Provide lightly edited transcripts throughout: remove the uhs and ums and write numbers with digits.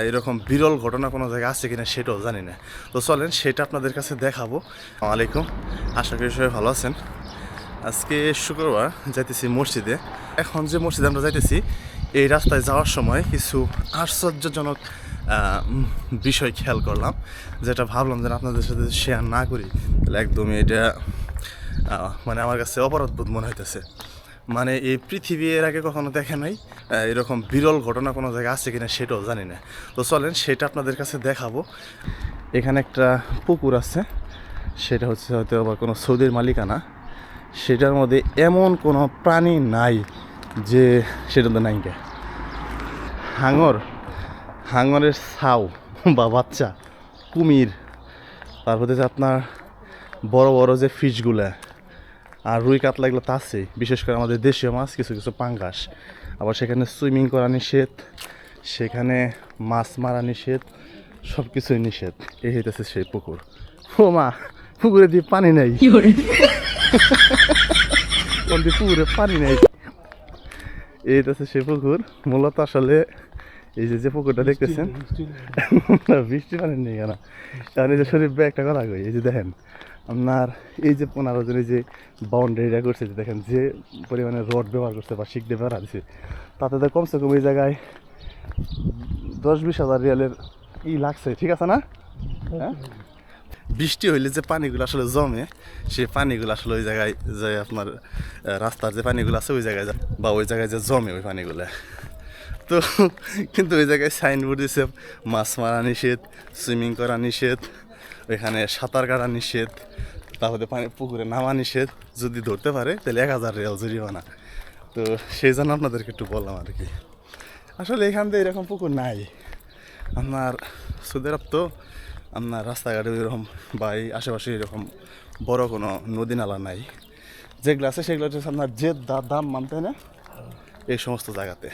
এরকম বিরল ঘটনা কোনো জায়গায় আছে কিনা সেটাও জানি না। তো চলেন সেটা আপনাদের কাছে দেখাবো। আসসালামু আলাইকুম, আশা করি সবাই ভালো আছেন। আজকে শুক্রবার, যাইতেছি মসজিদে। এখন যে মসজিদে আমরা যাইতেছি, এই রাস্তায় যাওয়ার সময় কিছু আশ্চর্যজনক বিষয় খেয়াল করলাম, যেটা ভাবলাম যে আপনাদের সাথে শেয়ার না করি তাহলে একদমই এটা মানে আমার কাছে অপরাধবোধ মনে হইতেছে। মানে এই পৃথিবী এর আগে কখনো দেখে নাই, এরকম বিরল ঘটনা কোনো জায়গায় আছে কিনা সেটাও জানি না। তো চলেন সেটা আপনাদের কাছে দেখাবো। এখানে একটা পুকুর আছে, সেটা হচ্ছে হয়তো আবার কোনো সৌদির মালিকানা। সেটার মধ্যে এমন কোনো প্রাণী নাই যে সেটা তো নাইকে হাঙরের ছাউ বা বাচ্চা, কুমির, তারপর হচ্ছে আপনার বড় বড় যে ফিশগুলা, আর রুই কাতলা এগুলো তো আছেই। বিশেষ করে আমাদের দেশীয় মাছ, কিছু কিছু পাঙ্গাস। আবার সেখানে সুইমিং করা নিষেধ, সেখানে মাছ মারা নিষেধ, সব কিছুই নিষেধ। এই হইতেছে সেই পুকুর। ও মা, পুকুরে দিয়ে পানি নেই, পুকুরে পানি নেই। এই হইতেছে সেই পুকুর। মূলত আসলে এই যে পুকুরটা দেখতেছেন, বৃষ্টি পানি নেই কেন, কারণ এই যে শরীর একটা কথা কই, এই যে দেখেন আপনার এই যে 15 জনের যে বাউন্ডারিটা করছে, দেখেন যে পরিমাণে রড ব্যবহার করছে বা শিক দিয়ে ব্যবহার দিচ্ছে, তাতে তো কমসে কম এই জায়গায় 10-20 হাজার রিয়ালের লাগছে, ঠিক আছে না? হ্যাঁ, বৃষ্টি হইলে যে পানিগুলো আসলে জমে, সেই পানিগুলো আসলে ওই জায়গায় যে আপনার রাস্তার যে পানিগুলো আছে ওই জায়গায় বা ওই জায়গায় যে জমে ওই পানিগুলো। তো কিন্তু ওই জায়গায় সাইনবোর্ড দিছে মাছ মারা নিষেধ, সুইমিং করা নিষেধ, ওইখানে সাঁতার কাটা নিষেধ, তারপরে পুকুরে নামা নিষেধ। যদি ধরতে পারে তাহলে 1000 রিয়াল জরিমানা। তো সেই জন্য আপনাদেরকে একটু বললাম আর কি। আসলে এখান থেকে এরকম পুকুর নাই আপনার সৌদি আরব, তো আপনার রাস্তাঘাটে এরকম বা এই আশেপাশে এরকম বড় কোনো নদী নালা নাই। যেগুলো আছে সেগুলো হচ্ছে আপনার যে দাম মানতে না এই সমস্ত জায়গাতে।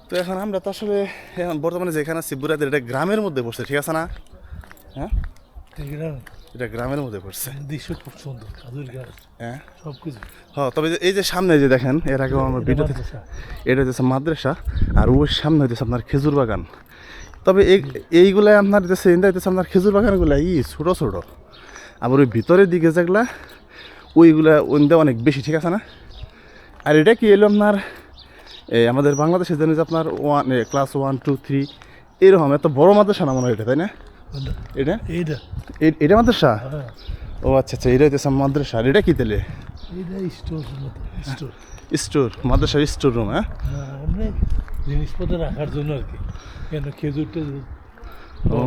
তো এখন আমরা তো আসলে এখন বর্তমানে যেখানে আছি বুড়াদের, এটা গ্রামের মধ্যে পড়ছে, ঠিক আছে না? হ্যাঁ, এটা গ্রামের মধ্যে পড়ছে। দৃশ্য খুব সুন্দর, হ্যাঁ সব কিছু। হ্যাঁ, তবে এই যে সামনে যে দেখেন, এর আগে আমার ভিডিওতে, এটা হচ্ছে মাদ্রাসা, আর ওর সামনে হইতেছে আপনার খেজুর বাগান। তবে এইগুলাই আপনার হইতেছে আপনার খেজুর বাগানগুলো ছোটো ছোটো, আবার ওই ভিতরের দিকে যেগুলা ওইগুলা ওইটা অনেক বেশি, ঠিক আছে না? আর এটা কি এলো আপনার আমাদের বাংলাদেশের জন্য যে আপনার ক্লাস 1, 2, 3 এরকম এত বড় মাদ্রাসা না মনে হয়, এটা তাই না? এটা এটা মাদ্রাসা? ও আচ্ছা আচ্ছা, এটা হইতেছে মাদ্রাসা। আর এটা কি তাহলে? স্টোর, মাদ্রাসার স্টোর রুম। হ্যাঁ, জিনিসপত্র রাখার জন্য আর কি, কেন খেজুর টেজুর। ও,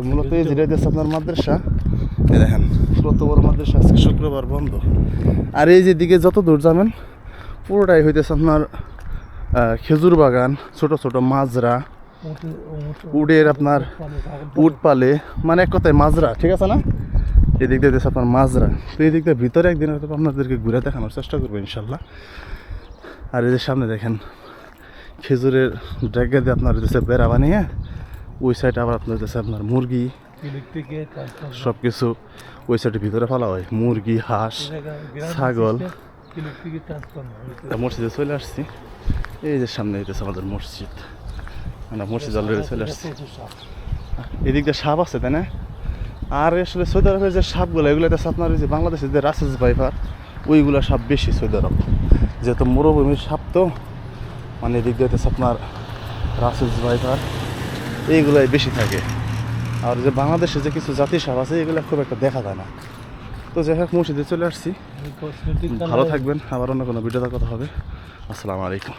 মূলত এই যেটা হচ্ছে আপনার মাদ্রাসা। দেখেন কত বড় মাদ্রাসা, আজকে শুক্রবার বন্ধ। আর এই যে দিকে যত দূর যাবেন পুরোটাই হইতেছে আপনার খেজুর বাগান, ছোট ছোট মাজরা, উডের আপনার উড পালে, মানে এক কথায় মাজরা, ঠিক আছে না? এদিক দিয়ে হইতেছে আপনার মাজরা। তো এই দিক দিয়ে ভিতরে একদিন হয়তো আপনাদেরকে ঘুরে দেখানোর চেষ্টা করবো ইনশাল্লাহ। আর এই যে সামনে দেখেন খেজুরের জায়গা দিয়ে আপনার হইতেছে বেড়া বানিয়ে, ওই সাইডে আবার আপনার হইতেছে আপনার মুরগি সব কিছু ওই সাইডের ভিতরে ফেলা হয়, মুরগি, হাঁস, ছাগল। মসজিদে চলে আসছি, এই যে সামনে হইতেছে আমাদের মসজিদ। আমরা মসজিদ অলরেডি চলে আসছি। এদিক দিয়ে সাপ আছে, তাই না? আর আসলে সৌদি আরবের যে সাপগুলো, এগুলো হচ্ছে আপনার ওই যে বাংলাদেশের যে রাসেস ভাইপার, ওইগুলো সাপ বেশি সৌদি আরব, যেহেতু মরুভূমির সাপ। তো মানে এদিক দিয়ে হচ্ছে আপনার রাসেস ভাইপার এইগুলাই বেশি থাকে। আর যে বাংলাদেশে যে কিছু জাতীয় সাপ আছে এগুলো খুব একটা দেখা যায় না। তো যাই হোক, মসজিদে চলে আসছি। ভালো থাকবেন, আবার অন্য কোনো ভিডিওতে কথা হবে। আসসালামু আলাইকুম।